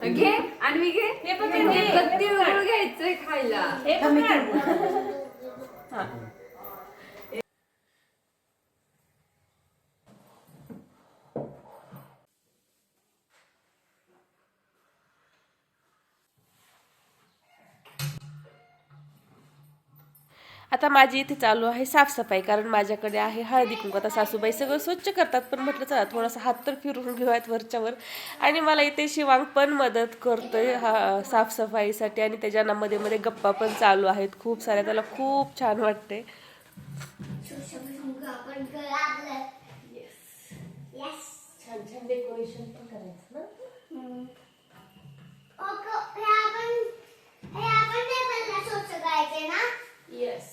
घे आणि घे हे पकड घे. तिळगुळ घ्यायचंय खायला. हे पकड. हा. आता माझी इथे चालू आहे साफसफाई, कारण माझ्याकडे आहे हळदी कुंकू. आता सासूबाई सगळं स्वच्छ करतात, पण म्हटलं चला थोडासा हात तर फिरून घेऊयात वरच्यावर. आणि मला इथे शिवांग पण मदत करतोय साफसफाईसाठी, आणि त्याच्या मध्ये मध्ये गप्पा पण चालू आहेत खूप साऱ्या. त्याला खूप छान वाटते. छान छान डेकोरेशन पण करायचं ना. येस.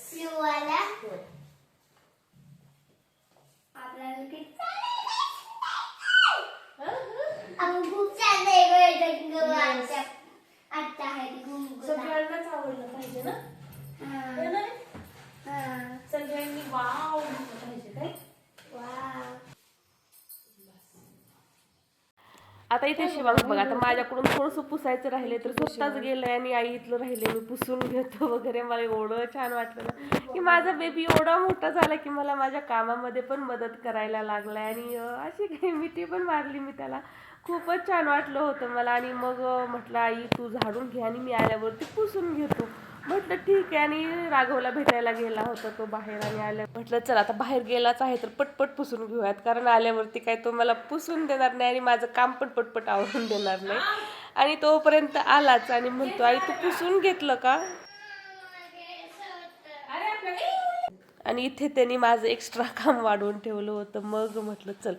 सगळ्यांनाच आवडलं पाहिजे ना. सगळ्यांनी वाव म्हटलं पाहिजे काय. आता इथे शिवांग बघा, आता माझ्याकडून थोडंसं पुसायचं राहिले तर स्वतःच गेलंय आणि आई इथलं राहिले मी पुसून घेतो वगैरे. मला एवढं छान वाटलं ना की माझा बेबी एवढा मोठा झाला की मला माझ्या कामामध्ये पण मदत करायला लागलाय. आणि अशी काही मिठी पण मारली मी त्याला. खूपच छान वाटलं होतं मला. आणि मग म्हटलं आई तू झाडून घे आणि मी आल्यावरती पुसून घेतो. म्हटलं ठीक आहे. आणि राघवला भेटायला गेला होता तो बाहेर, आणि आल्या म्हटलं चला आता बाहेर गेलाच आहे तर पटपट पुसून घेऊयात, कारण आल्यावरती काय तो मला पुसून देणार नाही आणि माझं काम पण पटपट आवरून देणार नाही. आणि तोपर्यंत आलाच आणि म्हणतो आई तू पुसून घेतलं का. आणि इथे त्यांनी माझं एक्स्ट्रा काम वाढवून ठेवलं होतं. मग म्हटलं चल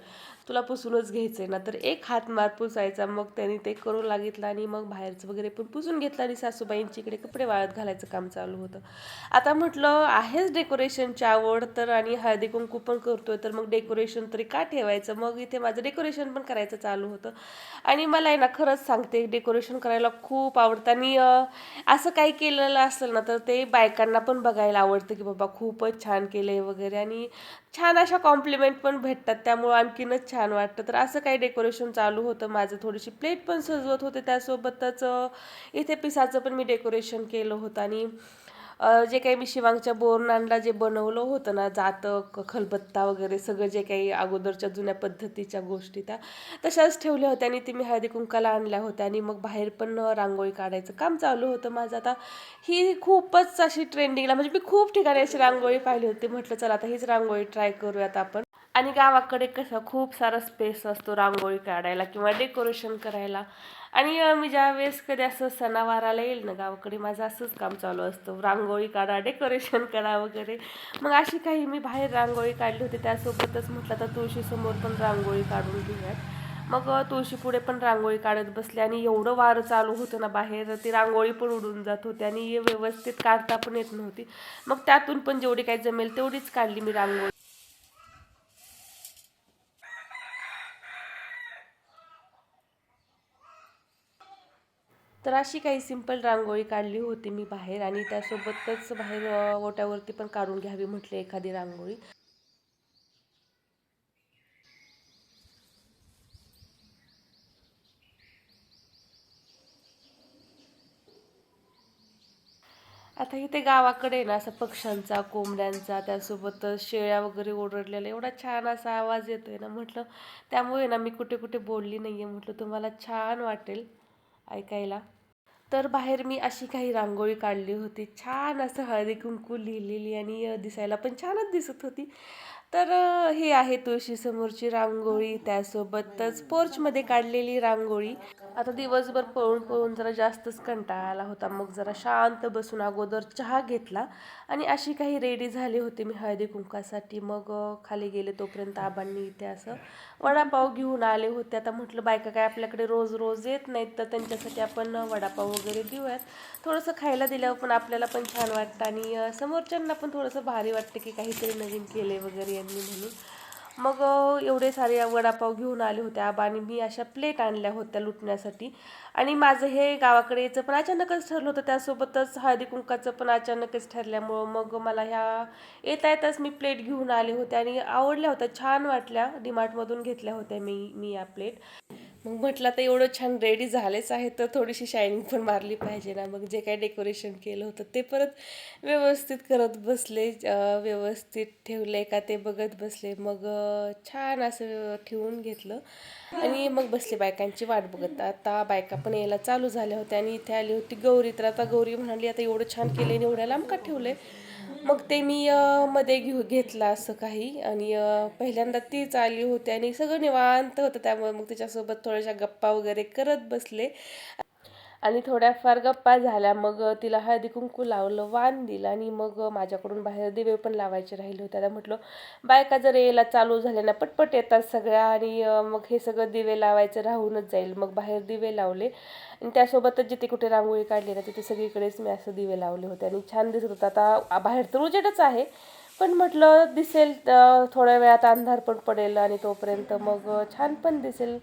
तुला पुसूनच घ्यायचंय ना, तर एक हात मार पुसायचा. मग त्यांनी ते करू लागितलं आणि मग बाहेरचं वगैरे पण पुसून घेतलं. आणि सासूबाईंची इकडे कपडे वाळत घालायचं काम चालू होतं. आता म्हटलं आहेच डेकोरेशनची आवड तर, आणि हळदी कुंकू पण करतोय तर मग डेकोरेशन तरी का ठेवायचं. मग इथे माझं डेकोरेशन पण करायचं चालू होतं. आणि मला आहे ना खरंच सांगते डेकोरेशन करायला खूप आवडतं. आणि असं काही केलेलं असेल ना तर ते बायकांना पण बघायला आवडतं की बाबा खूपच छान केलंय वगैरे, आणि छान अशा कॉम्प्लिमेंट पण भेटतात, त्यामुळं आणखीनच छान वाटतं. तर असं काही डेकोरेशन चालू होतं माझं. थोडीशी प्लेट पण सजवत होते, त्यासोबतच इथे पिसाचं पण मी डेकोरेशन केलं होतं. आणि जे काही मी शिवांगच्या बोरनांना जे बनवलं होतं ना, जातक खलबत्ता वगैरे सगळं जे काही अगोदरच्या जुन्या पद्धतीच्या गोष्टी त्या तशाच ठेवल्या होत्या. आणि ती मी हळदी कुंकाला आणल्या होत्या. आणि मग बाहेर पण रांगोळी काढायचं काम चालू होतं माझं. आता ही खूपच अशी ट्रेंडिंगला, म्हणजे मी खूप ठिकाणी अशी रांगोळी पाहिली होती. म्हटलं चला आता हीच रांगोळी ट्राय करूयात आपण. आणि गावाकडे कसं खूप सारा स्पेस असतो रांगोळी काढायला किंवा डेकोरेशन करायला. आणि मी ज्या वेळेस कधी असं सणावाराला येईल ना गावाकडे, माझं असंच काम चालू असतं, रांगोळी काढा डेकोरेशन करा वगैरे. मग अशी काही मी बाहेर रांगोळी काढली होती. त्यासोबतच म्हटलं आता तुळशीसमोर पण रांगोळी काढून घेऊयात. मग तुळशीपुढे पण रांगोळी काढत बसले. आणि एवढं वारं चालू होतं ना बाहेर, ती रांगोळी पण उडून जात होती आणि व्यवस्थित काढता पण येत नव्हती. मग त्यातून पण जेवढी काही जमेल तेवढीच काढली मी रांगोळी. तर अशी काही सिंपल रांगोळी काढली होती मी बाहेर. आणि त्यासोबतच बाहेर ओट्यावरती पण काढून घ्यावी म्हटले एखादी रांगोळी. आता इथे गावाकडे ना असं पक्ष्यांचा, कोंबड्यांचा, त्यासोबतच शेळ्या वगैरे ओरडलेला एवढा छान असा आवाज येतोय ना, म्हटलं त्यामुळे ना मी कुठे कुठे बोलली नाहीये. म्हटलं तुम्हाला छान वाटेल ऐकायला. तर बाहेर मी अशी काही रांगोळी काढली होती, छान असं हळदी कुंकू लिहिलेली, आणि दिसायला पण छानच दिसत होती. तर ही आहे तुळशीसमोरची रांगोळी, त्यासोबतच पोर्चमध्ये काढलेली रांगोळी. आता दिवसभर पळून पळून जरा जास्तच कंटाळा आला होता. मग जरा शांत बसून अगोदर चहा घेतला आणि अशी काही रेडी झाली होती मी हळदी कुंकासाठी. मग खाली गेले तोपर्यंत आबांनी इथे असं वडापाव घेऊन आले होते. आता म्हटलं बायका काय आपल्याकडे रोज रोज येत नाहीत, तर त्यांच्यासाठी आपण वडापाव वगैरे देऊयात. थोडंसं खायला दिल्यावर पण आपल्याला पण छान वाटतं आणि समोरच्यांना पण थोडंसं भारी वाटतं की काहीतरी नवीन केले वगैरे यांनी म्हणून. मग एवढे सारे वडापाव घेऊन आले होते आबा आणि मी अशा प्लेट आणल्या होत्या लुटण्यासाठी. आणि माझं हे गावाकडे यायचं पण अचानकच ठरलं होतं, त्यासोबतच हळदी कुंकाचं पण अचानकच ठरल्यामुळं मग मला ह्या येता येताच मी प्लेट घेऊन आले होते आणि आवडल्या होत्या, छान वाटल्या. डीमार्टमधून घेतल्या होत्या मी या प्लेट. मग म्हटलं तर एवढं छान रेडी झालेच आहे तर थोडीशी शायनिंग पण मारली पाहिजे ना. मग जे काही डेकोरेशन केलं होतं ते परत व्यवस्थित करत बसले, व्यवस्थित ठेवले का ते बघत बसले. मग छान असं ठेवून घेतलं आणि मग बसले बायकांची वाट बघत. आता बायका पण यायला चालू झाल्या होत्या आणि इथे आली होती गौरी. तर आता गौरी म्हणाली आता एवढं छान केलं आणि एवढ्या लांब का ठेवलंय. मग ते मी मध्ये घेतलं असं काही. आणि पहिल्यांदा तीच आली होती आणि सगळं निवांत होतं, त्यामुळे मग तिच्यासोबत थोड्याशा गप्पा वगैरे करत बसले. आणि थोड्याफार गप्पा झाल्या. मग तिला हळदी कुंकू लावलं, वाण दिलं आणि मग माझ्याकडून बाहेर दिवे पण लावायचे राहिले होते. आता म्हटलं बायका जर यायला चालू झाल्या ना पटपट येतात सगळ्या आणि मग हे सगळं दिवे लावायचं राहूनच जाईल. मग बाहेर दिवे लावले आणि त्यासोबतच जिथे कुठे रांगोळी काढली ना तिथे सगळीकडेच मी असं दिवे लावले होते आणि छान दिसत होतं. आता बाहेर तर उजेडच आहे पण म्हटलं दिसेल थोड्या वेळात अंधार पण पडेल आणि तोपर्यंत मग छान पण दिसेल.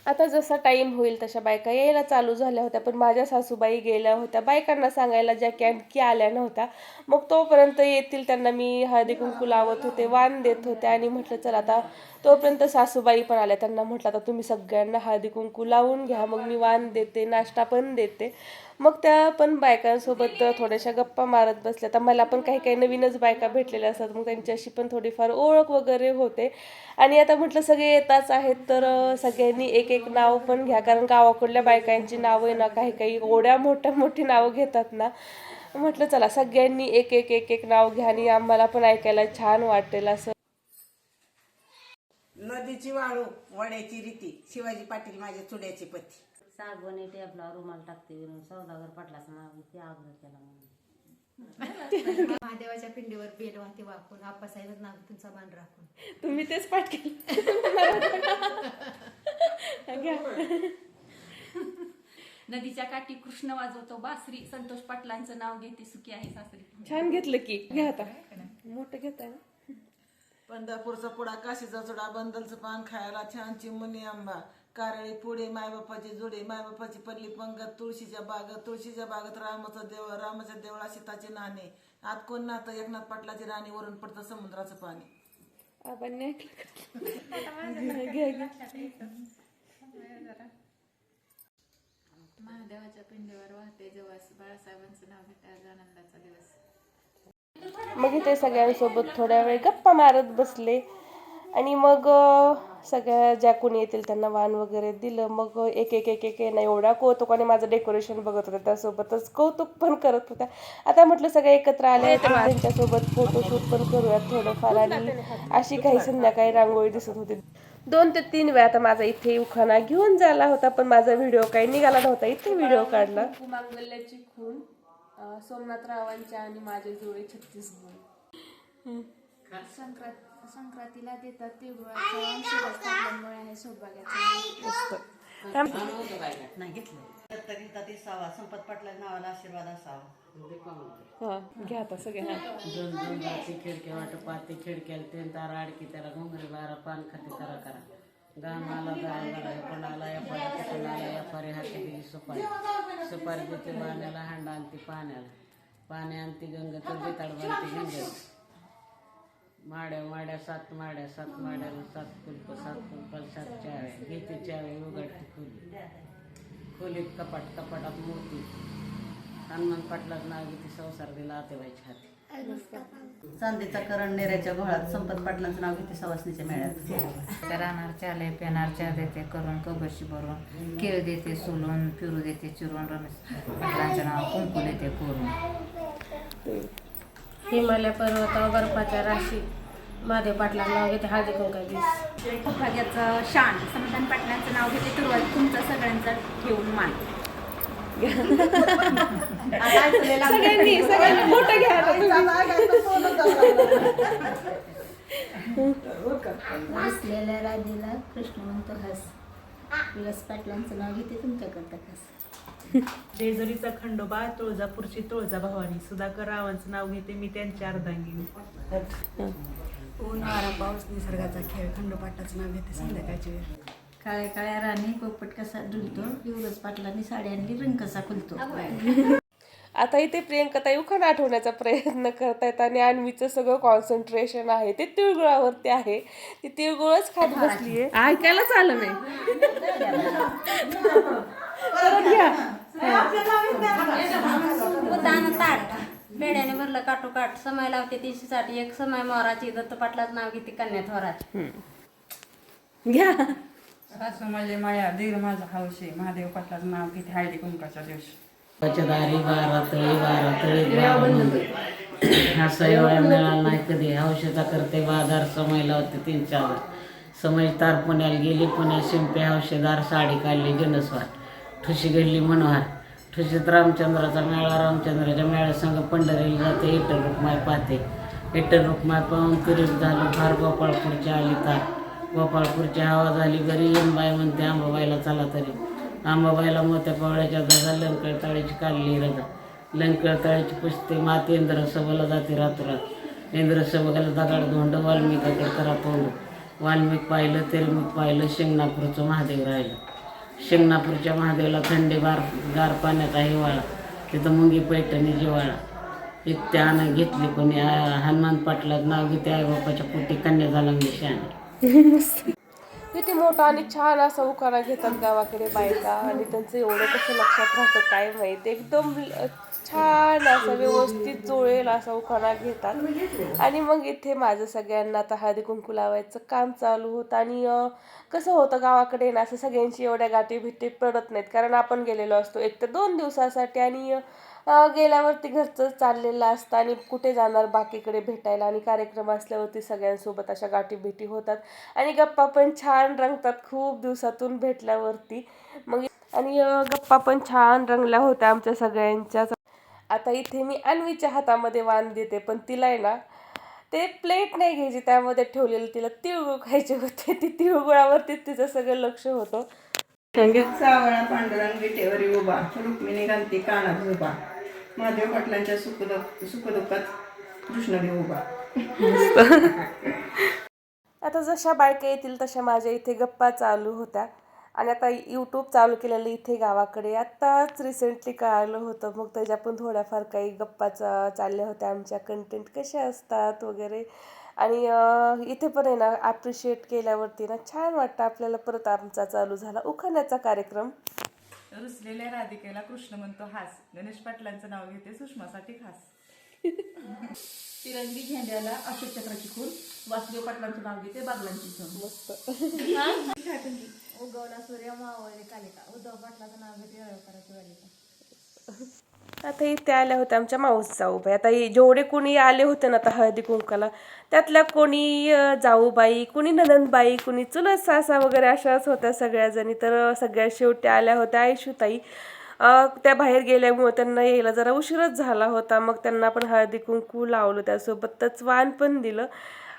आता जसा टाईम होईल तशा बायका यायला चालू झाल्या होत्या. पण माझ्या सासूबाई गेल्या होत्या बायकांना सांगायला, ज्या की आणखी आल्या नव्हत्या. मग तोपर्यंत येतील त्यांना मी हळदी कुंकू लावत होते, वाण देत होते आणि म्हटलं चला आता तोपर्यंत सासूबाई पण आल्या. त्यांना म्हटलं आता तुम्ही सगळ्यांना हळदी कुंकू लावून घ्या, मग मी वाण देते, नाश्ता पण देते. मग त्या पण बायकांसोबत थोड्याशा गप्पा मारत बसल्या. तर मला पण काही काही नवीनच बायका भेटलेल्या असतात, मग त्यांच्याशी पण थोडीफार ओळख वगैरे होते. आणि आता म्हटलं सगळे येताच आहेत तर सगळ्यांनी एक एक नाव पण घ्या, कारण गावाकडल्या बायकांची नावं ना काही काही एवढ्या मोठी नावं घेतात ना. म्हटलं चला सगळ्यांनी एक एक एक एक नाव घ्या आणि आम्हाला पण ऐकायला छान वाटेल असं. नदीची वाळू, वड्याची रीती, शिवाजी पाटील माझ्या चुड्याची पती. सागवणी टेबला रुमाल टाकते विरून सौदागर पाटलाचं नाव ते आग्रह केला म्हणून. महादेवाच्या पिंडीवर बेल वाहते वाकून आप्पासाहेब नाव तुमचा मान राखून. तुम्ही तेच पाठ केलं. नदीच्या काठी कृष्ण वाजवतो बासरी, संतोष पाटलांचं नाव घेते सुखी आहे सासरी. छान घेतलं की. घ्या आता मोठं घेताय ना. पंढरपूरचा पुडा, काशीचा चुडा, बंदलचं पान खायला छान, चिमुनी आंबा, कारळी पुढे, मायबापाची जोडे, मायबापाची पल्ली पंगत, तुळशीच्या बागत रामाच्या देवळा सीताचे नाणे, आत कोण नातं एकनाथ पाटलाची राणी, वरून पडतं समुद्राचं पाणी. महादेवाच्या पिंडीवर वाहते जवस, बाळासाहेबांचं नाव घेता आनंदाचा दिवस. मग इथे सगळ्यांसोबत थोड्या वेळ गप्पा मारत बसले आणि मग सगळ्या ज्या कोणी येतील त्यांना वाण वगैरे दिलं. मग एक एक एक एक ना एवढ्या कौतुकाने माझं डेकोरेशन बघत होतं, त्यासोबतच कौतुक पण करत होत्या. आता म्हटलं सगळे एकत्र आले तर त्यांच्यासोबत फोटोशूट पण करूयात थोडंफार. आणि अशी काही संध्याकाळी रांगोळी दिसत होती. 2 ते 3 वेळा आता माझा इथे उखाणा घेऊन झाला होता पण माझा व्हिडिओ काही निघाला नव्हता. इथे व्हिडिओ काढला. मांगल्याची खून, सोमनाथरावांच्या आणि माझे जोडे 36 गुण. संक्रांतीला देतात तिळगुळाचं वाण, शिरस पाटलांमुळे आहे सौभाग्याचं. नाही घेतलं तरी सावा संपत पाटलाच्या नावाला आशीर्वाद असावा. घ्या आता सगळे. दोन दोन रात्री खिडक्या वाट पाते खिडक्याला 3 तारा अडकी त्याला घोंगरे बारा पान खाते करा करा. गामाला गायला कोणाला या पारी कोणाला या पारी हाती दिली सुपारी देते वाण्याला, हांडा आणते पाणी आणते गंगा तर बेताड बांधते गंगा. माड्या 7 माड्याला 7 कुलपाला 7 चाव्या घेते चाव्या उघडते खोलीत कपाटात मोती. हनुमान पाटलाचं नाव घेते संसार दिला आतेबाईच्या हाती. चांदीचा करण नेऱ्याच्या घोळात, संपत पाटलांचं नाव घेते सवासणीच्या मेळ्यात. राहणार चाले पेनार चहा देते करून कबरशी भरून, केळ देते सोलून, फिरू देते चिरून, रमेश पाटलांचं नाव कुंकू देते कोरून. हिमालय पर्वतावर बर्फाच्या राशी, महादेव पाटलांचं नाव घेते हळदी कुंकाची. सौभाग्याचं शान, समाधान पाटलांचं नाव घेते तुरुवात तुमचा सगळ्यांचा घेऊन मान. सगळ्यांनी मोठं घ्या. हसलेल्या राधेला कृष्ण म्हणतो हस, विलास पाटलांचं नाव घेते तुमच्याकरता खास. जेजुरीचा खंडोबा, तुळजापूरची तुळजाभवानी, सुधाकर रावांचं नाव घेते मी त्यांची अर्धांगिनी. ऊन वारा पाऊस निसर्गाचा खेळ, खंडोपाटाचं नाव घेते संध्याकाळची वेळ. काळ्या काळ्या राणी पोपट कसा डुलतो, युवराज पाटलांनी साडी आणली रंग कसा खुलतो. आता इथे प्रियंकाताई उखाण आठवण्याचा प्रयत्न करतायत आणि अन्वीचं सगळं कॉन्सन्ट्रेशन आहे ते तिळगुळावरती आहे. ती तिळगुळच खात बसलीये. ऐकायलाच आलं नाही. परत घ्या. ताट बेड्याने भरलं काटोकाट, समय लावते 360, एक समय मोराची, दत्त पाटलाचं नाव घेते कन्या थोराची. घ्या. सासू माझे माया, दीर माझा हौशी, महादेव पाटलाचं नाव घेते हळदी कुंकाच्या दिवशी. दारी 12 तळी असा एवढा मिळाला नाही कधी. हौशेचा करते बाजार, समय लावते 3-4. समय तार पुण्याला गेली, पुण्यात शिंपे हौशेदार, साडी काढली जनस्वार, ठुशी घडली मनोहार. ठुशीत रामचंद्राचा मेळा, रामचंद्राच्या मेळ्यासंग पंढरीला जाते, इटर रुक्माय पाहते. इटर रुक्माय पाहून तिरीत झालं फार, गोपाळपूरची आली तार. गोपाळपूरची हवा झाली बरी, येनबाई म्हणते आंबाबाईला चला तरी. आंबाबाईला मोत्या पावळ्याच्या दगा, लंकळ तळीची काढली रगा. लंकळ तळीची पुसते माती, इंद्र सभेला जाते रातोरात. इंद्र सभेला दगाड धोंड, वाल्मिकाकडे करा तोंड. वाल्मिक पाहिलं, तिरमिक पाहिलं, शिंगणापूरचं महादेव राहिलं. शिंगणापूरच्या महादेवला थंडी गार पाण्याचा हिवाळा, तिथं मुंगी पैठणी जिवाळा. इत्यानं घेतली कोणी, हनुमान पाटलाचं नाव घेते, आईबापाच्या पोटी कन्या झाला मी शहाणे. किती मोठा आणि छान असा उखाणा घेतात गावाकडे बायका आणि त्यांचं एवढं कसं लक्षात राहतं काय माहीत. एकदम छान असं व्यवस्थित जुळेल असा उखाणा घेतात. आणि मग इथे माझं सगळ्यांना आता हळदी कुंकू लावायचं काम चालू होतं. आणि कसं होतं गावाकडे ना, असं सगळ्यांची एवढ्या गाठी भेटी पडत नाहीत, कारण आपण गेलेलो असतो 1 ते 2 दिवसासाठी आणि गेल्यावरती घरचं चाललेलं असतं आणि कुठे जाणार बाकीकडे भेटायला. आणि कार्यक्रम असल्यावरती सगळ्यांसोबत अशा गाठी भेटी होतात आणि गप्पा पण छान रंगतात खूप दिवसातून भेटल्यावरती. मग आणि गप्पा पण छान रंगल्या होत्या आमच्या सगळ्यांच्या. आता इथे मी अन्वीच्या हातामध्ये वाण देते, पण तिला आहे ना ते प्लेट नाही घ्यायची, त्यामध्ये ठेवलेलं तिला तिळगुळ खायचे होते. ती तिळगुळावरतीच तिचं सगळं लक्ष होतं. सावळा पांडुरंग विटेवरी उभा, रुक्मिणी घालते कानात उभा, महादेव पाटलांच्या सुखदुःखात कृष्णदेव उभा. आता जशा बायका येतील तशा माझ्या इथे गप्पा चालू होत्या. आणि आता यूट्यूब चालू केलेलं इथे गावाकडे आत्ताच रिसेंटली कळालं होतं. मग त्याच्या पण थोड्याफार काही गप्पा चालल्या होत्या आमच्या, कंटेंट कसे असतात वगैरे. आणि इथे पण आहे ना ॲप्रिशिएट केल्यावरती ना छान वाटतं आपल्याला. परत आमचा चालू झाला उखाण्याचा कार्यक्रम. रुसलेल्या राधिकेला कृष्ण म्हणतो हास, गणेश पाटलांचं नाव घेते सुषमासाठी खास. तिरंगी झेंड्याला अशोक चक्राची खून, वासुदेव पाटलांचं नाव घेते बागलांची खून. मस्त. उगवला सूर्य मावळले कालिका, उद्धव पाटलाचं नाव घेते हळपराची वालिका. आता इथे आल्या होत्या आमच्या माऊस जाऊबाई. आता जेवढे कोणी आले होते ना आता हळदी कुंकाला, त्यातल्या कोणी जाऊबाई, कोणी ननंदबाई, कोणी चुलत सासा वगैरे अशाच होत्या सगळ्याजणी. तर सगळ्या शेवटी आल्या होत्या आयशूताई. त्या बाहेर गेल्यामुळे त्यांना यायला जरा उशीरच झाला होता. मग त्यांना पण हळदी कुंकू लावलं, त्यासोबतच वाण पण दिलं.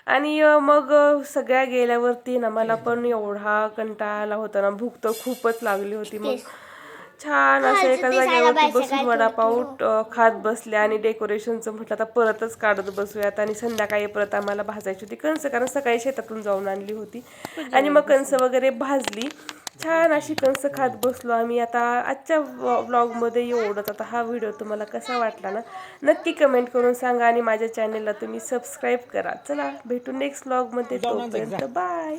आणि मग सगळ्या गेल्यावरती ना मला पण एवढा कंटाळा आला होता ना, भूक तर खूपच लागली होती. मग छान असं एका जागेवरती बसून वडापाव खात बसले आणि डेकोरेशनचं म्हटलं आता परतच काढत बसूयात. आणि संध्याकाळी परत आम्हाला भाजायची होती कणसं, कारण सकाळी शेतातून जाऊन आणली होती. आणि मग कणसं वगैरे भाजली, छान अशी कणसं खात बसलो आम्ही. आता आजच्या व्लॉगमध्ये एवढंच. आता हा व्हिडिओ तुम्हाला कसा वाटला ना नक्की कमेंट करून सांगा आणि माझ्या चॅनलला तुम्ही सबस्क्राईब करा. चला भेटू नेक्स्ट व्लॉगमध्ये, तोपर्यंत बाय.